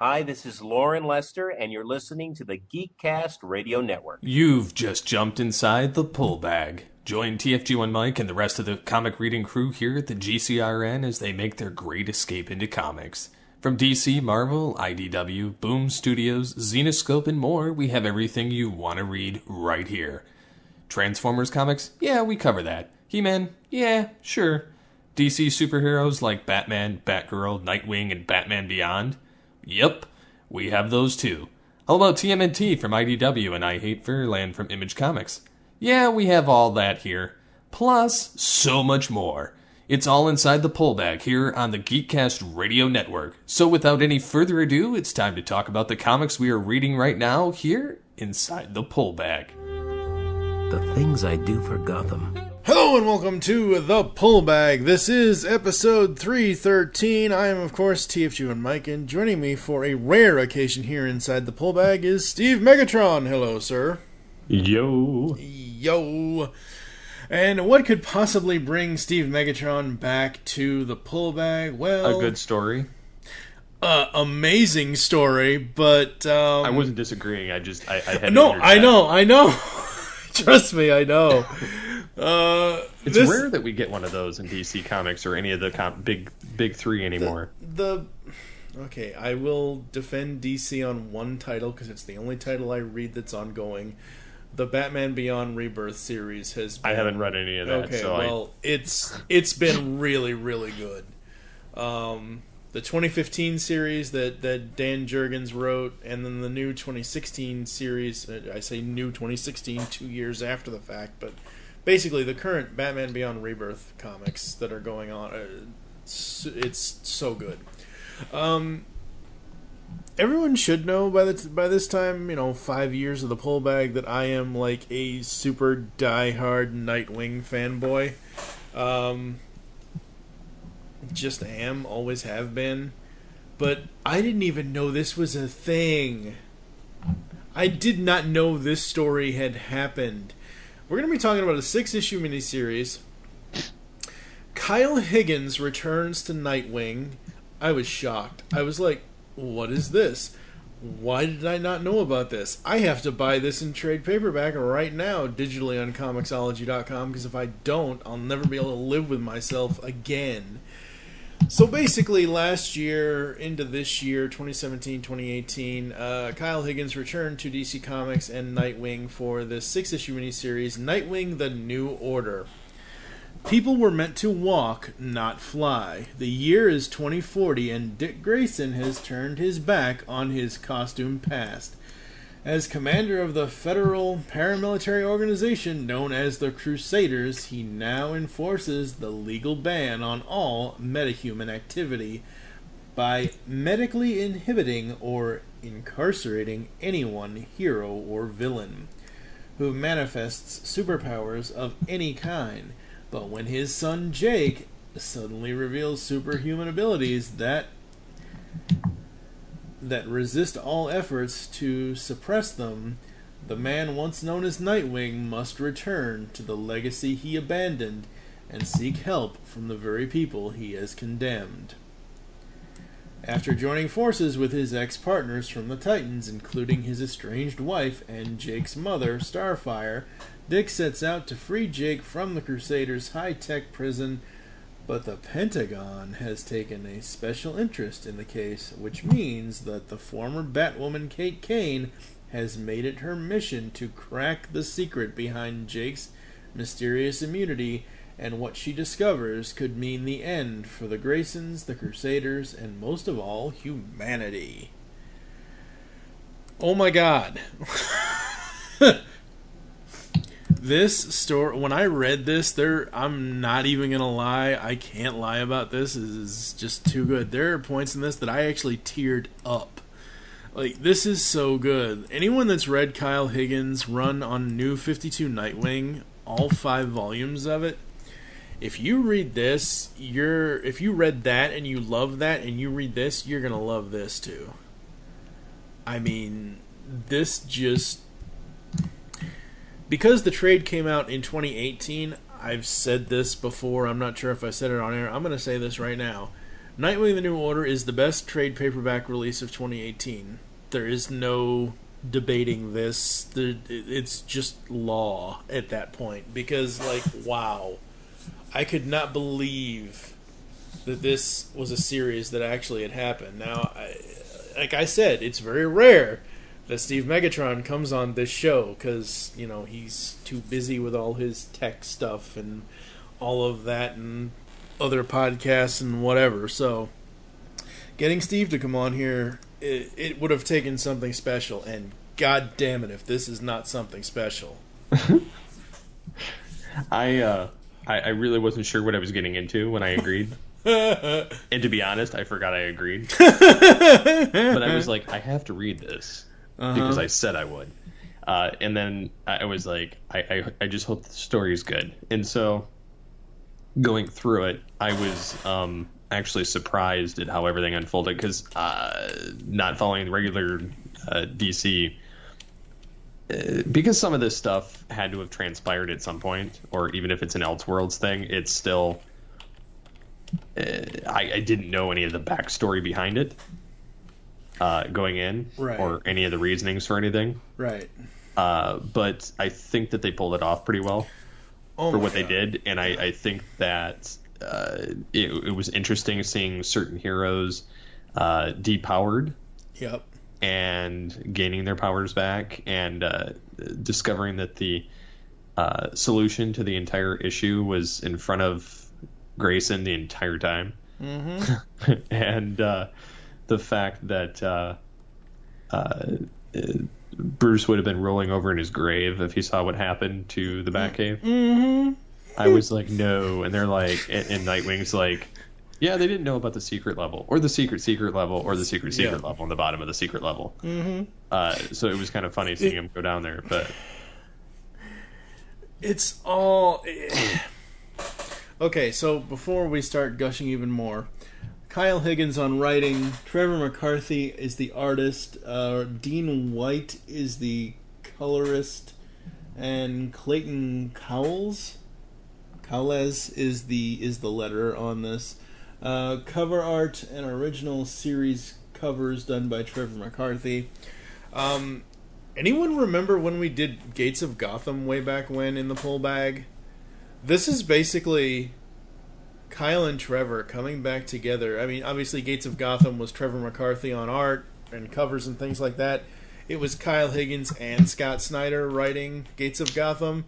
Hi, this is Lauren Lester, and you're listening to the Geekcast Radio Network. You've just jumped inside the pull bag. Join TFG1Mike and the rest of the comic reading crew here at the GCRN as they make their great escape into comics. From DC, Marvel, IDW, Boom Studios, Zenoscope, and more, we have everything you want to read right here. Transformers comics? Yeah, we cover that. He-Man? Yeah, sure. DC superheroes like Batman, Batgirl, Nightwing, and Batman Beyond? Yep, we have those too. How about TMNT from IDW and I Hate Fairyland from Image Comics? Yeah, we have all that here. Plus, so much more. It's all inside the pull bag here on the Geekcast Radio Network. So without any further ado, it's time to talk about the comics we are reading right now here inside the pull bag. The things I do for Gotham. Hello and welcome to The Pull Bag. This is episode 313. I am, of course, TFG1Mike, and joining me for a rare occasion here inside The Pull Bag is Steve Megatron. Hello, sir. Yo. Yo. And what could possibly bring Steve Megatron back to The Pull Bag? Well, A good story. Amazing story, but I wasn't disagreeing. I had No, to I know. Trust me, I know. It's rare that we get one of those in DC Comics or any of the big three anymore. Okay, I will defend DC on one title because it's the only title I read that's ongoing. The Batman Beyond Rebirth series has been... I haven't read any of that. Okay, so well, it's been really, really good. The 2015 series that Dan Jurgens wrote, and then the new 2016 series, I say new 2016, 2 years after the fact, but basically the current Batman Beyond Rebirth comics that are going on, it's so good. Everyone should know by this time, 5 years of the pull bag, that I am like a super diehard Nightwing fanboy. Just am, always have been. But I didn't even know this was a thing. I did not know this story had happened. We're going to be talking about a 6-issue miniseries. Kyle Higgins returns to Nightwing. I was shocked. I was like, what is this? Why did I not know about this? I have to buy this in trade paperback right now, digitally on Comixology.com, because if I don't, I'll never be able to live with myself again. So basically, last year into this year, 2017-2018, Kyle Higgins returned to DC Comics and Nightwing for the 6-issue miniseries, Nightwing: The New Order. People were meant to walk, not fly. The year is 2040, and Dick Grayson has turned his back on his costume past. As commander of the federal paramilitary organization known as the Crusaders, he now enforces the legal ban on all metahuman activity by medically inhibiting or incarcerating anyone, hero or villain, who manifests superpowers of any kind. But when his son Jake suddenly reveals superhuman abilities that resist all efforts to suppress them, the man once known as Nightwing must return to the legacy he abandoned and seek help from the very people he has condemned. After joining forces with his ex-partners from the Titans, including his estranged wife and Jake's mother, Starfire, Dick sets out to free Jake from the Crusaders' high-tech prison, but the Pentagon has taken a special interest in the case, which means that the former Batwoman Kate Kane has made it her mission to crack the secret behind Jake's mysterious immunity, and what she discovers could mean the end for the Graysons, the Crusaders, and most of all, humanity. Oh my god. This story, when I read this, I'm not even going to lie, I can't lie about this, this is just too good. There are points in this that I actually teared up. Like, this is so good. Anyone that's read Kyle Higgins' run on New 52 Nightwing, all 5 volumes of it, if you read this, if you read that and you love that and you read this, you're going to love this too. I mean, this just... Because the trade came out in 2018, I've said this before, I'm not sure if I said it on air, I'm going to say this right now. Nightwing the New Order is the best trade paperback release of 2018. There is no debating this. It's just law at that point. Because, like, wow. I could not believe that this was a series that actually had happened. Now, like I said, it's very rare that Steve Megatron comes on this show because, you know, he's too busy with all his tech stuff and all of that and other podcasts and whatever. So getting Steve to come on here, it would have taken something special, and god damn it if this is not something special. I really wasn't sure what I was getting into when I agreed. And to be honest, I forgot I agreed. But I was like, I have to read this because I said I would. And then I was like, I just hope the story is good. And so going through it, I was actually surprised at how everything unfolded because not following the regular DC, because some of this stuff had to have transpired at some point, or even if it's an Elseworlds thing, it's still... I didn't know any of the backstory behind it going in, right, or any of the reasonings for anything. Right. But I think that they pulled it off pretty well for what they did, and I think that it was interesting seeing certain heroes depowered. Yep. And gaining their powers back, and discovering that the solution to the entire issue was in front of Grayson the entire time. Mm-hmm. And the fact that Bruce would have been rolling over in his grave if he saw what happened to the Batcave. Mm-hmm. I was like, no. And they're like, and Nightwing's like, yeah, they didn't know about the secret level, or the secret level, or the secret level on the bottom of the secret level. Mm-hmm. So it was kind of funny seeing him go down there, but it's all... Okay, so before we start gushing even more, Kyle Higgins on writing, Trevor McCarthy is the artist, Dean White is the colorist, and Clayton Cowles is the letterer on this. Cover art and original series covers done by Trevor McCarthy. Anyone remember when we did Gates of Gotham way back when in the pull bag? This is basically Kyle and Trevor coming back together. I mean, obviously Gates of Gotham was Trevor McCarthy on art and covers and things like that. It was Kyle Higgins and Scott Snyder writing Gates of Gotham,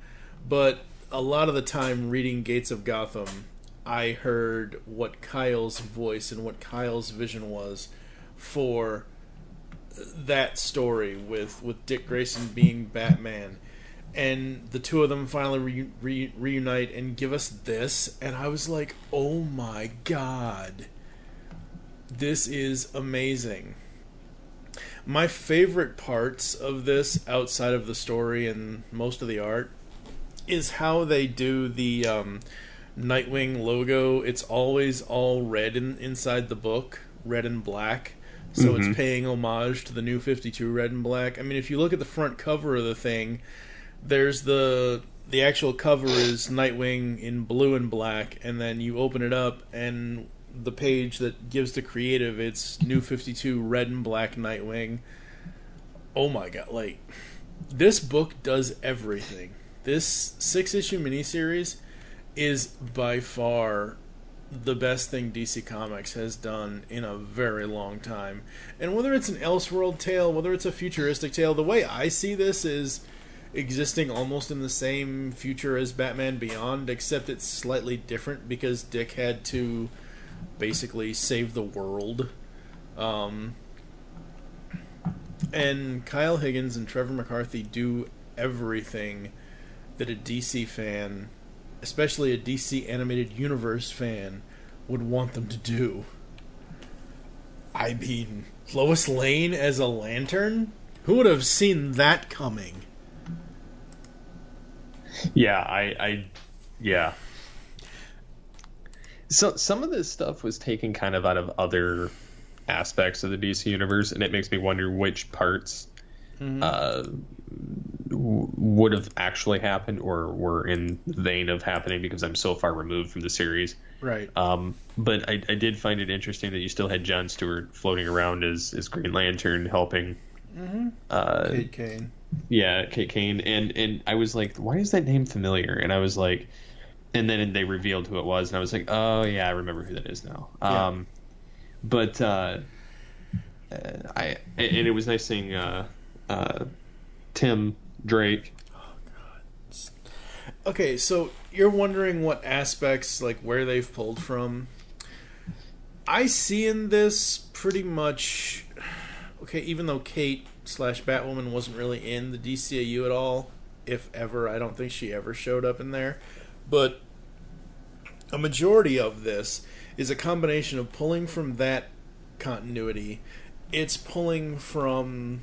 but a lot of the time reading Gates of Gotham, I heard what Kyle's voice and what Kyle's vision was for that story with Dick Grayson being Batman. And the two of them finally reunite and give us this, and I was like, oh my god, this is amazing. My favorite parts of this, outside of the story and most of the art, is how they do the Nightwing logo. It's always all red inside the book, red and black. So It's paying homage to the New 52 red and black. I mean, if you look at the front cover of the thing, there's the actual cover is Nightwing in blue and black, and then you open it up, and the page that gives the creative, it's New 52 red and black Nightwing. Oh my god, like, this book does everything. This 6-issue miniseries is by far the best thing DC Comics has done in a very long time. And whether it's an Elseworld tale, whether it's a futuristic tale, the way I see this is existing almost in the same future as Batman Beyond, except it's slightly different because Dick had to basically save the world. And Kyle Higgins and Trevor McCarthy do everything that a DC fan, especially a DC Animated Universe fan, would want them to do. I mean, Lois Lane as a Lantern? Who would have seen that coming? Yeah, yeah. So some of this stuff was taken kind of out of other aspects of the DC universe, and it makes me wonder which parts would have actually happened or were in the vein of happening because I'm so far removed from the series. Right. But I did find it interesting that you still had Jon Stewart floating around as Green Lantern helping. Kate Kane. Yeah, Kate Kane. And I was like, why is that name familiar? And I was like, and then they revealed who it was, and I was like, oh yeah, I remember who that is now. Yeah. But it was nice seeing Tim Drake. Okay, so you're wondering what aspects, like where they've pulled from. I see in this pretty much, okay, even though Kate/Batwoman wasn't really in the DCAU at all, if ever, I don't think she ever showed up in there. But a majority of this is a combination of pulling from that continuity. It's pulling from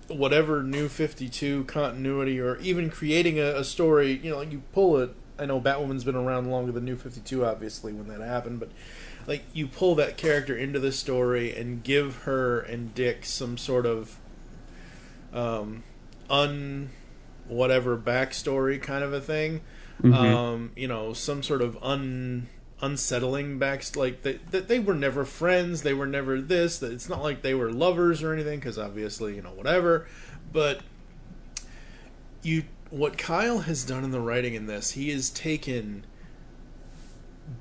whatever New 52 continuity, or even creating a story, you know, like you pull it. I know Batwoman's been around longer than New 52, obviously, when that happened, but like you pull that character into the story and give her and Dick some sort of whatever backstory kind of a thing. You know, some sort of unsettling like that they were never friends, they were never this, that it's not like they were lovers or anything, because obviously, you know, whatever. But what Kyle has done in the writing in this, he has taken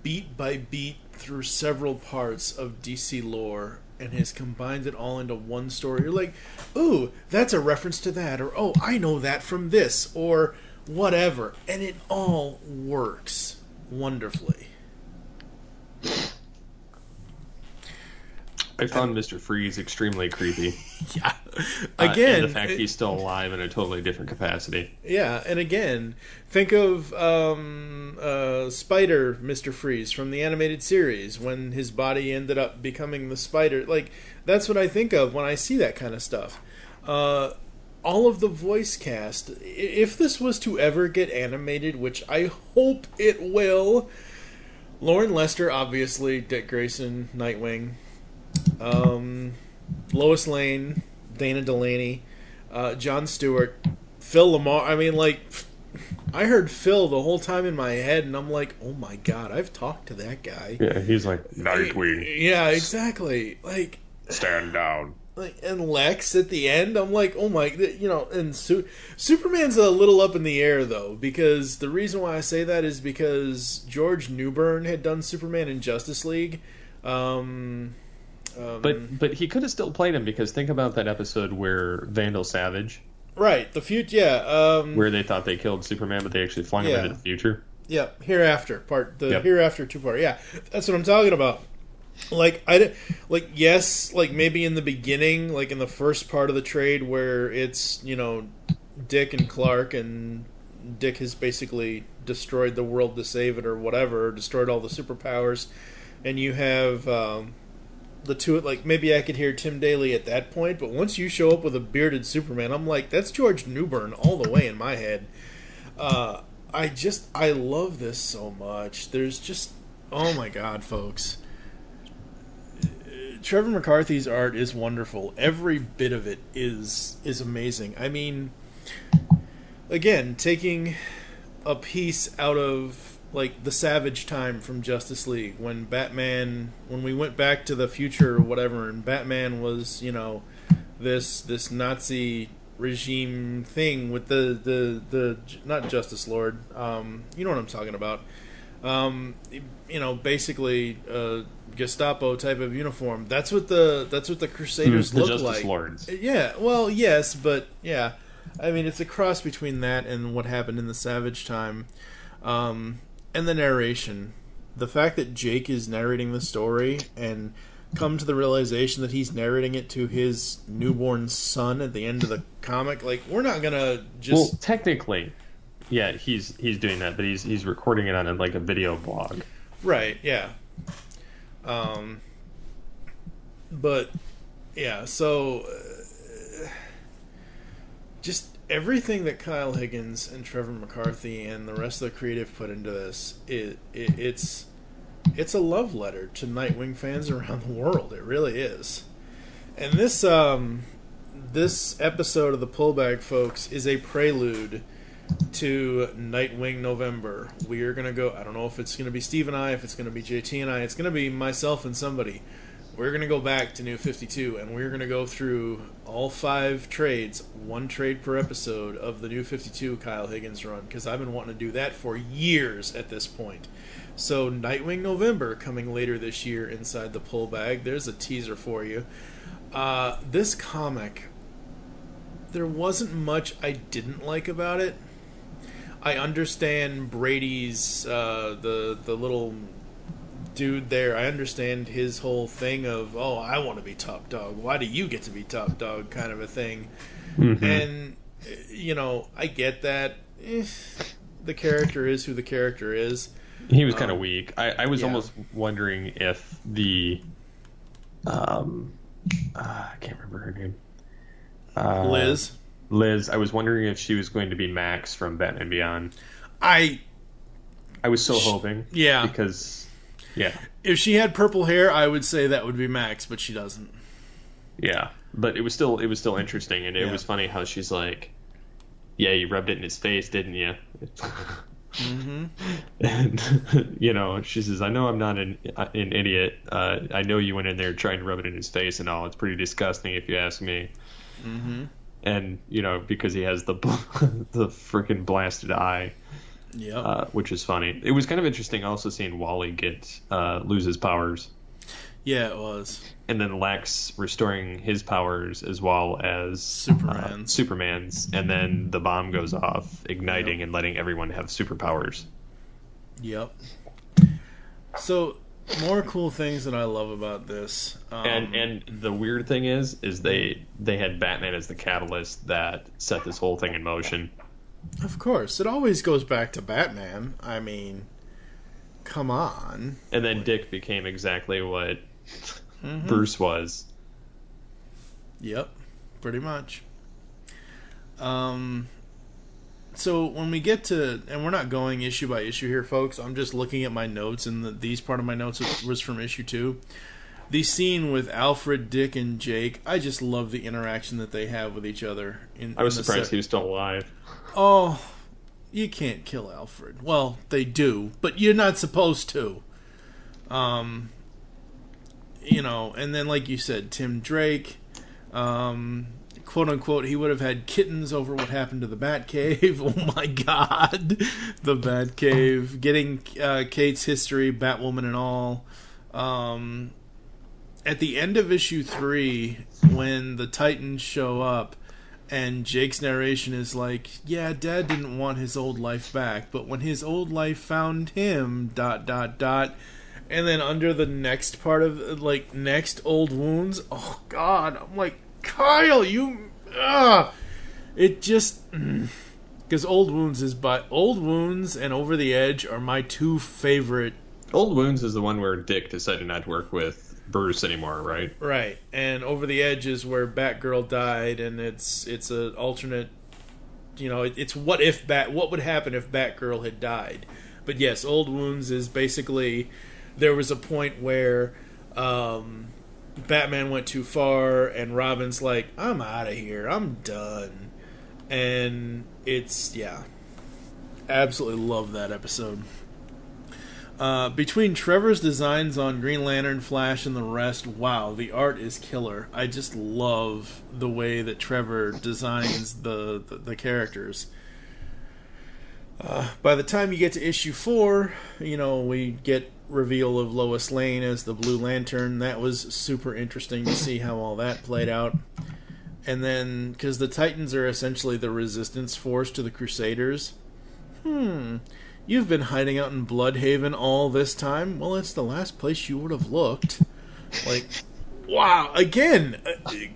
beat by beat through several parts of DC lore and has combined it all into one story. You're like, ooh, that's a reference to that, or oh, I know that from this, or whatever, and it all works wonderfully. I found Mr. Freeze extremely creepy. Yeah. Again, and the fact he's still alive in a totally different capacity. Yeah, and again, think of Spider Mr. Freeze from the animated series, when his body ended up becoming the spider. Like, that's what I think of when I see that kind of stuff. All of the voice cast, if this was to ever get animated, which I hope it will, Lauren Lester, obviously, Dick Grayson, Nightwing, Lois Lane, Dana Delaney, Jon Stewart, Phil Lamar. I mean, like, I heard Phil the whole time in my head, and I'm like, oh my god, I've talked to that guy. Yeah, he's like, Nightwing. Yeah, exactly. Like, stand down. Like, and Lex at the end, I'm like, oh my, you know, and Superman's a little up in the air, though, because the reason why I say that is because George Newbern had done Superman in Justice League. But he could have still played him, because think about that episode where Vandal Savage. Right, the future, yeah. Where they thought they killed Superman, but they actually flung him into the future. Yeah, Hereafter, Hereafter 2-part, yeah. That's what I'm talking about. Like, yes, like maybe in the beginning, like in the first part of the trade where it's, you know, Dick and Clark, and Dick has basically destroyed the world to save it or whatever, destroyed all the superpowers, and you have the two, like, maybe I could hear Tim Daly at that point, but once you show up with a bearded Superman, I'm like, that's George Newbern all the way in my head. I love this so much. There's just, oh my god, folks. Trevor McCarthy's art is wonderful. Every bit of it is amazing. I mean, again, taking a piece out of, like, the Savage time from Justice League, when we went back to the future or whatever, and Batman was, you know, this Nazi regime thing with the not Justice Lord, you know what I'm talking about. You know, basically Gestapo type of uniform. That's what the Crusaders look Justice like. Lords. Yeah, well, yes, but yeah, I mean, it's a cross between that and what happened in the Savage time, and the narration. The fact that Jake is narrating the story and come to the realization that he's narrating it to his newborn son at the end of the comic. Like, we're not gonna just. Well, technically, yeah, he's doing that, but he's recording it on a video blog. Right. Yeah. But yeah, so just everything that Kyle Higgins and Trevor McCarthy and the rest of the creative put into this, it's a love letter to Nightwing fans around the world. It really is. And this This episode of the Pullbag, folks, is a prelude to Nightwing November. We are going to go, I don't know if it's going to be Steve and I, if it's going to be JT and I, it's going to be myself and somebody. We're going to go back to New 52, and we're going to go through all 5 trades, 1 trade per episode of the New 52 Kyle Higgins run, because I've been wanting to do that for years at this point. So Nightwing November coming later this year inside the Pullbag. There's a teaser for you. This comic, there wasn't much I didn't like about it. I understand Brady's, the little dude there, I understand his whole thing of, oh, I want to be top dog, why do you get to be top dog, kind of a thing. Mm-hmm. And, you know, I get that. The character is who the character is. He was kind of weak. I was almost wondering if the... I can't remember her name. Liz. Liz. I was wondering if she was going to be Max from Batman Beyond. I was so hoping. Yeah. Because... Yeah. If she had purple hair, I would say that would be Max, but she doesn't. Yeah, but it was still interesting, and it was funny how she's like, "Yeah, you rubbed it in his face, didn't you?" Mm-hmm. And you know, she says, "I know I'm not an idiot. I know you went in there trying to rub it in his face and all. It's pretty disgusting, if you ask me." Mm-hmm. And you know, because he has the freaking blasted eye. Yeah, which is funny. It was kind of interesting also seeing Wally lose his powers. Yeah, it was. And then Lex restoring his powers as well as Superman's. And then the bomb goes off, igniting and letting everyone have superpowers. Yep. So, more cool things that I love about this. And the weird thing is they had Batman as the catalyst that set this whole thing in motion. Of course. It always goes back to Batman. I mean, come on. And then Dick became exactly what Bruce was. Yep, pretty much. So when we get to... And we're not going issue by issue here, folks. I'm just looking at my notes, and these part of my notes was from issue 2. The scene with Alfred, Dick, and Jake, I just love the interaction that they have with each other. I was surprised he was still alive. Oh, you can't kill Alfred. Well, they do, but you're not supposed to. You know, and then like you said, Tim Drake, quote unquote, he would have had kittens over what happened to the Batcave. Oh my God, the Batcave, getting Kate's history, Batwoman and all. At the end of issue 3, when the Titans show up, and Jake's narration is like, yeah, Dad didn't want his old life back, but when his old life found him, ... And then under the next part of, like, next old wounds, oh, God, I'm like, Kyle, you... It just... Because Old Wounds and Over the Edge are my 2 favorite... Old Wounds is the one where Dick decided not to work with Bruce anymore, right? Right, and Over the Edge is where Batgirl died, and it's an alternate, you know, it's what would happen if Batgirl had died. But yes, Old Wounds is basically, there was a point where Batman went too far, and Robin's like, I'm out of here, I'm done. And it's, yeah, absolutely love that episode. Between Trevor's designs on Green Lantern, Flash, and the rest, wow, the art is killer. I just love the way that Trevor designs the characters. By the time you get to issue 4, you know, we get reveal of Lois Lane as the Blue Lantern. That was super interesting to see how all that played out. And then, because the Titans are essentially the resistance force to the Crusaders. You've been hiding out in Bloodhaven all this time? Well, it's the last place you would have looked. Like, wow. Again,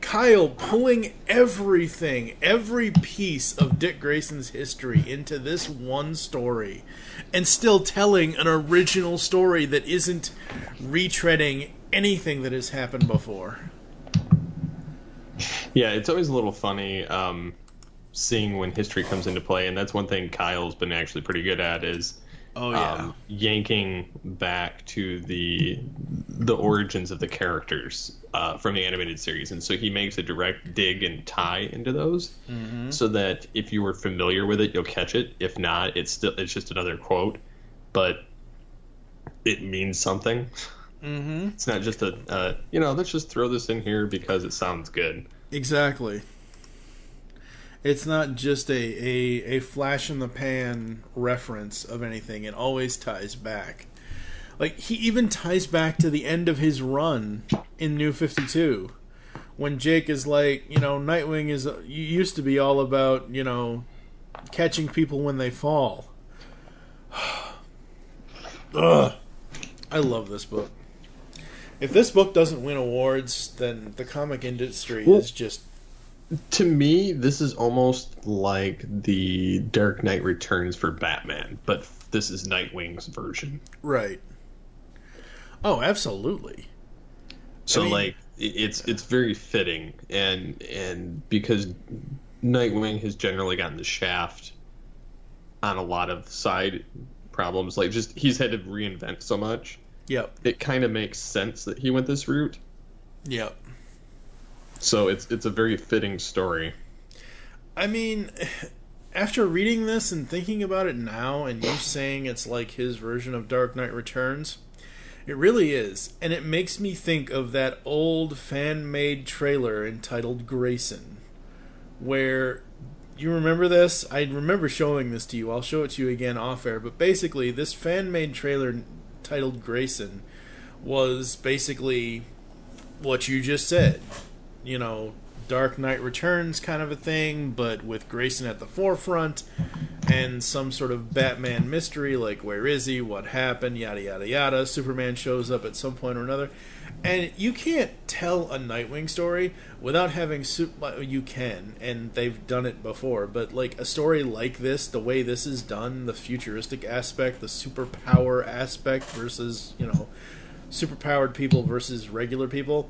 Kyle pulling everything, every piece of Dick Grayson's history into this one story. And still telling an original story that isn't retreading anything that has happened before. Yeah, it's always a little funny seeing when history comes into play, and that's one thing Kyle's been actually pretty good at, is Oh yeah. Yanking back to the origins of the characters from the animated series, and so he makes a direct dig and tie into those, so that if you were familiar with it, you'll catch it. If not, it's just another quote, but it means something. It's not just let's just throw this in here because it sounds good. Exactly. It's not just a flash in the pan reference of anything. It always ties back. Like, he even ties back to the end of his run in New 52. When Jake is like, Nightwing used to be all about, catching people when they fall. Ugh. I love this book. If this book doesn't win awards, then the comic industry is just... To me, this is almost like the Dark Knight Returns for Batman, but this is Nightwing's version. Right. Oh, absolutely. So, it's very fitting, and because Nightwing has generally gotten the shaft on a lot of side problems, he's had to reinvent so much. Yep. It kind of makes sense that he went this route. Yep. So it's a very fitting story. I mean, after reading this and thinking about it now, and you saying it's like his version of Dark Knight Returns, it really is. And it makes me think of that old fan-made trailer entitled Grayson, where... You remember this? I remember showing this to you. I'll show it to you again off-air. But basically, this fan-made trailer titled Grayson was basically what you just said. Dark Knight Returns kind of a thing, but with Grayson at the forefront, and some sort of Batman mystery, like where is he, what happened, yada yada yada. Superman shows up at some point or another. And you can't tell a Nightwing story without having... You can, and they've done it before, but like a story like this, the way this is done, the futuristic aspect, the superpower aspect versus, superpowered people versus regular people,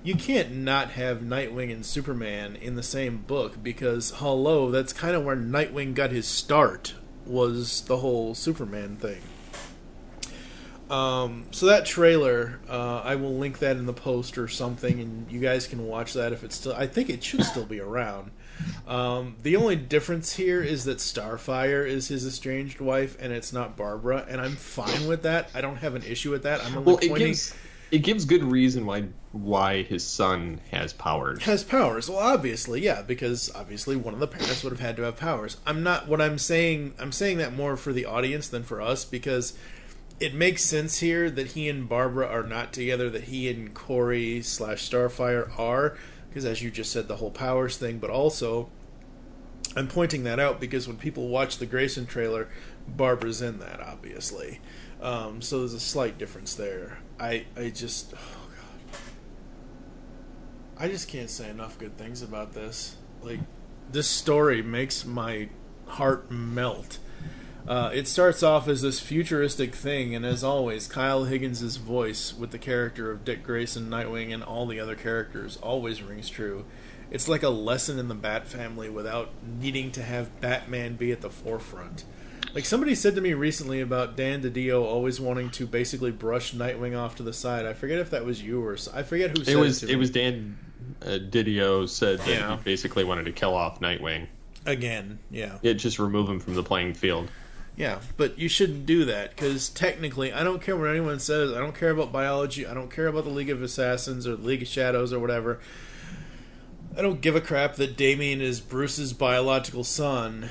you can't not have Nightwing and Superman in the same book, because, hello, that's kind of where Nightwing got his start, was the whole Superman thing. So that trailer, I will link that in the post or something, and you guys can watch that if it's still... I think it should still be around. The only difference here is that Starfire is his estranged wife, and it's not Barbara, and I'm fine with that. I don't have an issue with that. I'm only pointing... It gives good reason why his son has powers. Has powers. Well, obviously, yeah, because obviously one of the parents would have had to have powers. I'm saying that more for the audience than for us, because it makes sense here that he and Barbara are not together, that he and Corey / Starfire are, because as you just said, the whole powers thing, but also I'm pointing that out because when people watch the Grayson trailer, Barbara's in that, obviously. So there's a slight difference there. I just can't say enough good things about this. Like, this story makes my heart melt. It starts off as this futuristic thing, and as always, Kyle Higgins' voice with the character of Dick Grayson, Nightwing, and all the other characters always rings true. It's like a lesson in the Bat family without needing to have Batman be at the forefront. Like, somebody said to me recently about Dan DiDio always wanting to basically brush Nightwing off to the side. I forget if that was you or... I forget who said it to me. It was Dan DiDio said that he basically wanted to kill off Nightwing. Again, yeah. It just remove him from the playing field. Yeah, but you shouldn't do that, because technically, I don't care what anyone says, I don't care about biology, I don't care about the League of Assassins or the League of Shadows or whatever. I don't give a crap that Damian is Bruce's biological son.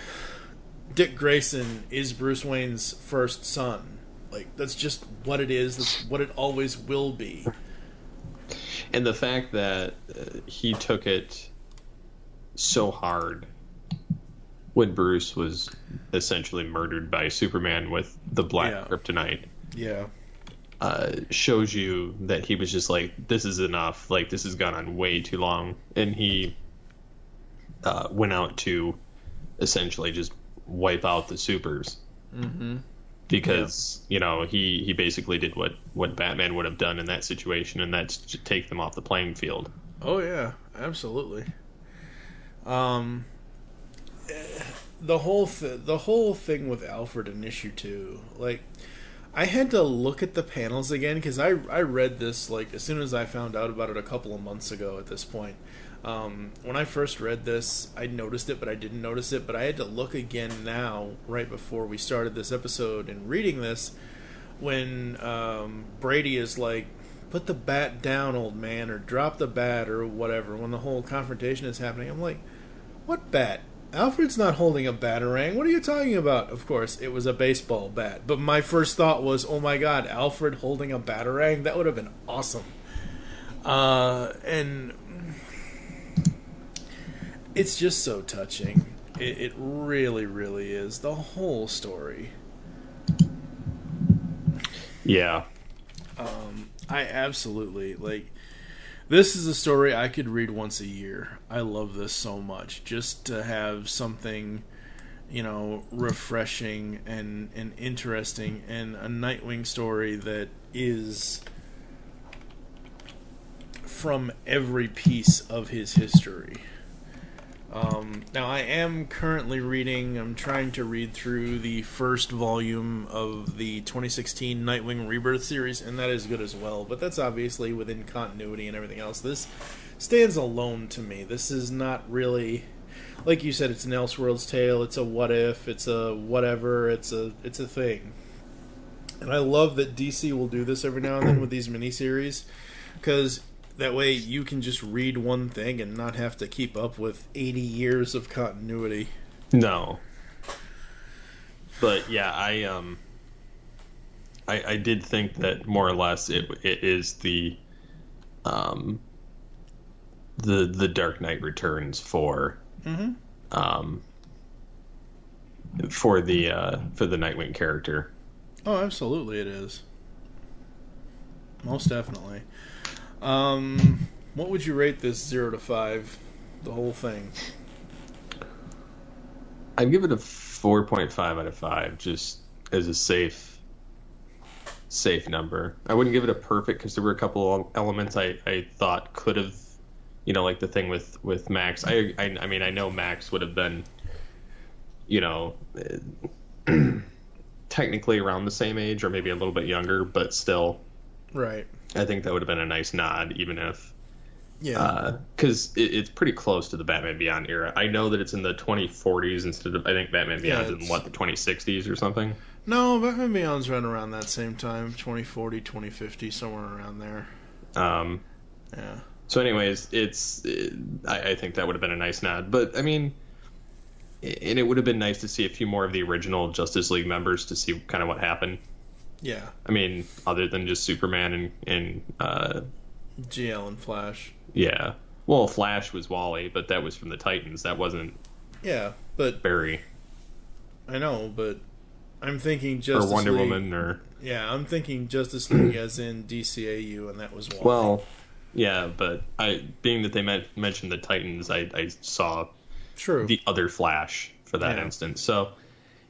Dick Grayson is Bruce Wayne's first son. Like, that's just what it is. That's what it always will be. And the fact that he took it so hard when Bruce was essentially murdered by Superman with the black kryptonite. Yeah. Shows you that he was just like, this is enough. Like, this has gone on way too long. And he went out to essentially just wipe out the supers. Mm-hmm. Because, he basically did what Batman would have done in that situation, and that's to take them off the playing field. Oh, yeah. Absolutely. the whole thing with Alfred in issue 2, like, I had to look at the panels again because I read this like as soon as I found out about it a couple of months ago. At this point, when I first read this, I noticed it, but I didn't notice it. But I had to look again now, right before we started this episode, and reading this when Brady is like, "Put the bat down, old man," or "Drop the bat," or whatever. When the whole confrontation is happening, I'm like, "What bat? Alfred's not holding a batarang. What are you talking about?" Of course, it was a baseball bat. But my first thought was, oh my god, Alfred holding a batarang? That would have been awesome. And it's just so touching. It really, really is. The whole story. Yeah. I absolutely, like... This is a story I could read once a year. I love this so much. Just to have something, refreshing and interesting, and a Nightwing story that is from every piece of his history. Now, I am currently I'm trying to read through the first volume of the 2016 Nightwing Rebirth series, and that is good as well, but that's obviously within continuity and everything else. This stands alone to me. This is not really, like you said, it's an Elseworlds tale, it's a what if, it's a whatever, it's a thing. And I love that DC will do this every now and then with these miniseries, because that way you can just read one thing and not have to keep up with 80 years of continuity. No. But yeah, I did think that more or less it is the Dark Knight Returns for the Nightwing character. Oh, absolutely it is. Most definitely. What would you rate this 0 to 5? The whole thing? I'd give it a 4.5 out of 5, just as a safe number. I wouldn't give it a perfect because there were a couple of elements I thought could have, like the thing with Max. I mean, I know Max would have been, technically around the same age or maybe a little bit younger, but still. Right. I think that would have been a nice nod, even if... Yeah. Because it's pretty close to the Batman Beyond era. I know that it's in the 2040s instead of... I think Batman Beyond is in, the 2060s or something? No, Batman Beyond's right around that same time. 2040, 2050, somewhere around there. Yeah. So anyways, I think that would have been a nice nod. But, I mean... And it would have been nice to see a few more of the original Justice League members to see kind of what happened. Yeah. I mean, other than just Superman and GL and Flash. Yeah. Well, Flash was Wally, but that was from the Titans. That wasn't... Yeah, but... Barry. I know, but I'm thinking Justice League... Or Wonder Woman, or... Yeah, I'm thinking Justice League as in DCAU, and that was Wally. Well, yeah, but being that they mentioned the Titans, I saw the other Flash for that instance. So...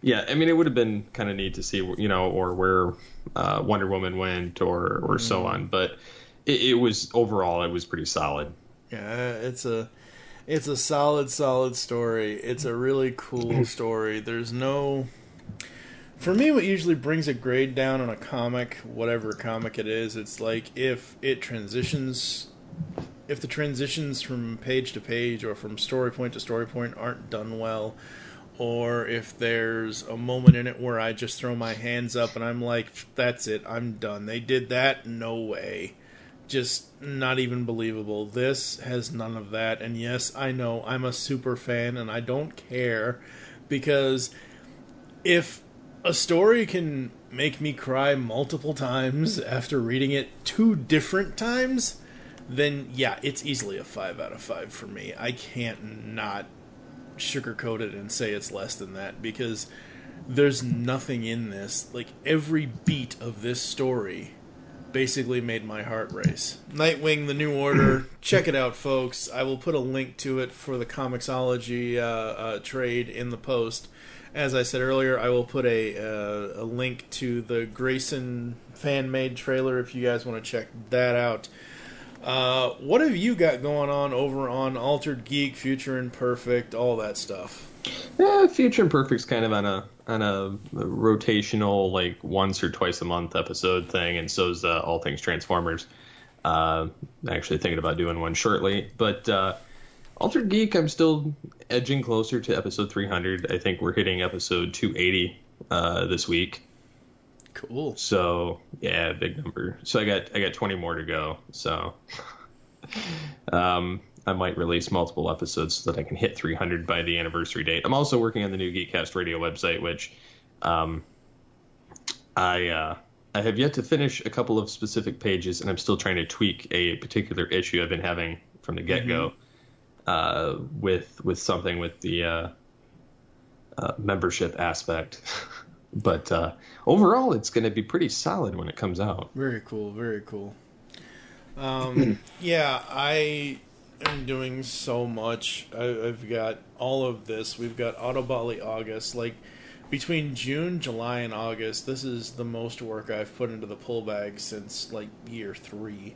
Yeah, I mean, it would have been kind of neat to see, or where Wonder Woman went, or so on. But it was overall, it was pretty solid. Yeah, it's a solid story. It's a really cool story. There's no, for me, what usually brings a grade down on a comic, whatever comic it is, it's like if the transitions from page to page or from story point to story point aren't done well. Or if there's a moment in it where I just throw my hands up and I'm like, that's it, I'm done. They did that? No way. Just not even believable. This has none of that. And yes, I know, I'm a super fan and I don't care. Because if a story can make me cry multiple times after reading it 2 different times, then yeah, it's easily a 5 out of 5 for me. I can't not sugarcoat it and say it's less than that, because there's nothing in this. Like, every beat of this story basically made my heart race. Nightwing, The New Order, check it out, folks. I will put a link to it for the Comixology trade in the post. As I said earlier, I will put a link to the Grayson fan-made trailer if you guys want to check that out. What have you got going on over on Altered Geek, Future Imperfect, all that stuff? Yeah, Future Imperfect's kind of on a rotational, like once or twice a month episode thing, and so's All Things Transformers. Actually thinking about doing one shortly, but Altered Geek, I'm still edging closer to episode 300. I think we're hitting episode 280 this week. Cool. So yeah, big number. So I got 20 more to go. So I might release multiple episodes so that I can hit 300 by the anniversary date. I'm also working on the new Geekcast Radio website, which I have yet to finish a couple of specific pages, and I'm still trying to tweak a particular issue I've been having from the get-go with something with the membership aspect. But overall, it's going to be pretty solid when it comes out. Very cool, very cool. Yeah, I am doing so much. I've got all of this. We've got Autobotly August. Like, between June, July, and August, this is the most work I've put into the pull bag since, like, year 3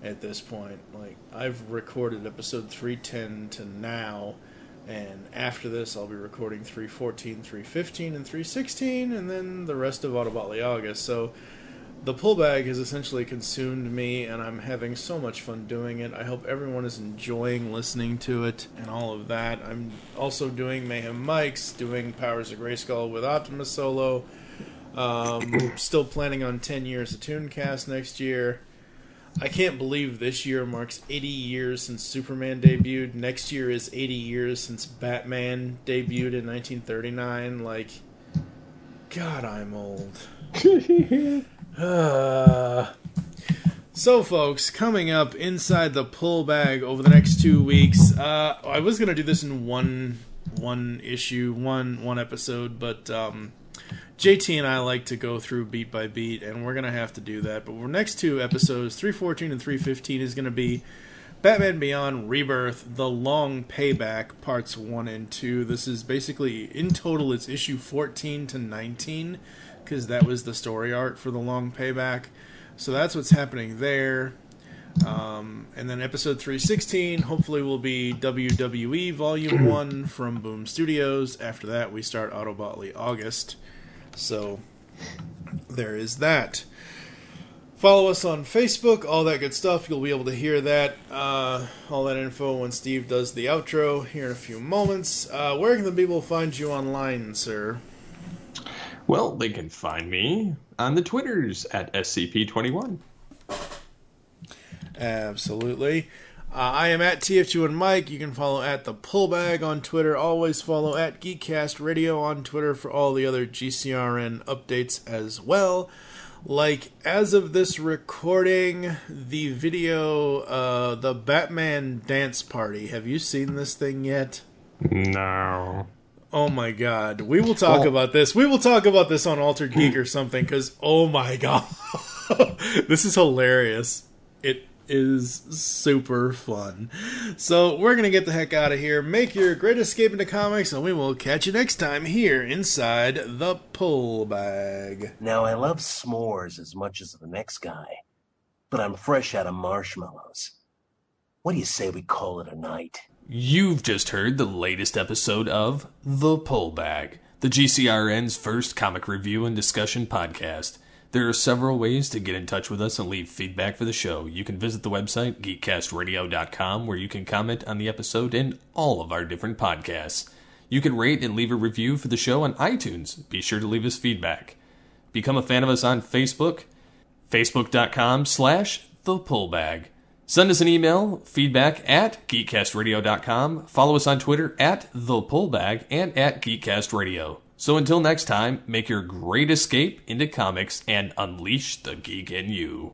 at this point. Like, I've recorded episode 310 to now, and after this I'll be recording 314, 315, and 316, and then the rest of Autobotly August. So the pull bag has essentially consumed me, and I'm having so much fun doing it. I hope everyone is enjoying listening to it and all of that. I'm also doing Mayhem Mike's, doing Powers of Grayskull with Optimus Solo. Still planning on 10 years of Tooncast next year. I can't believe this year marks 80 years since Superman debuted. Next year is 80 years since Batman debuted in 1939. Like, God, I'm old. So, folks, coming up inside the pull bag over the next 2 weeks. I was going to do this in one episode, but JT and I like to go through beat by beat, and we're going to have to do that. But our next 2 episodes, 314 and 315, is going to be Batman Beyond Rebirth, The Long Payback, Parts 1 and 2. This is basically, in total, it's issue 14 to 19, because that was the story art for The Long Payback. So that's what's happening there. And then episode 316, hopefully, will be WWE Volume 1 from Boom Studios. After that, we start Autobotly August. So, there is that. Follow us on Facebook, all that good stuff. You'll be able to hear that, all that info when Steve does the outro here in a few moments. Where can the people find you online, sir? Well, they can find me on the Twitters at SCP21. Absolutely. I am at TFG1Mike. You can follow at The Pullbag on Twitter. Always follow at Geekcast Radio on Twitter for all the other GCRN updates as well. Like, as of this recording, the video, the Batman Dance Party. Have you seen this thing yet? No. Oh my god. We will talk about this. We will talk about this on Altered Geek or something, because, oh my god. This is hilarious. It is super fun. So we're going to get the heck out of here. Make your great escape into comics, and we will catch you next time here inside the Pull Bag. Now, I love s'mores as much as the next guy, but I'm fresh out of marshmallows. What do you say we call it a night? You've just heard the latest episode of The Pull Bag, the GCRN's first comic review and discussion podcast. There are several ways to get in touch with us and leave feedback for the show. You can visit the website, geekcastradio.com, where you can comment on the episode and all of our different podcasts. You can rate and leave a review for the show on iTunes. Be sure to leave us feedback. Become a fan of us on Facebook, facebook.com/thepullbag. Send us an email, feedback at geekcastradio.com. Follow us on Twitter at thepullbag and at geekcastradio. So until next time, make your great escape into comics and unleash the geek in you.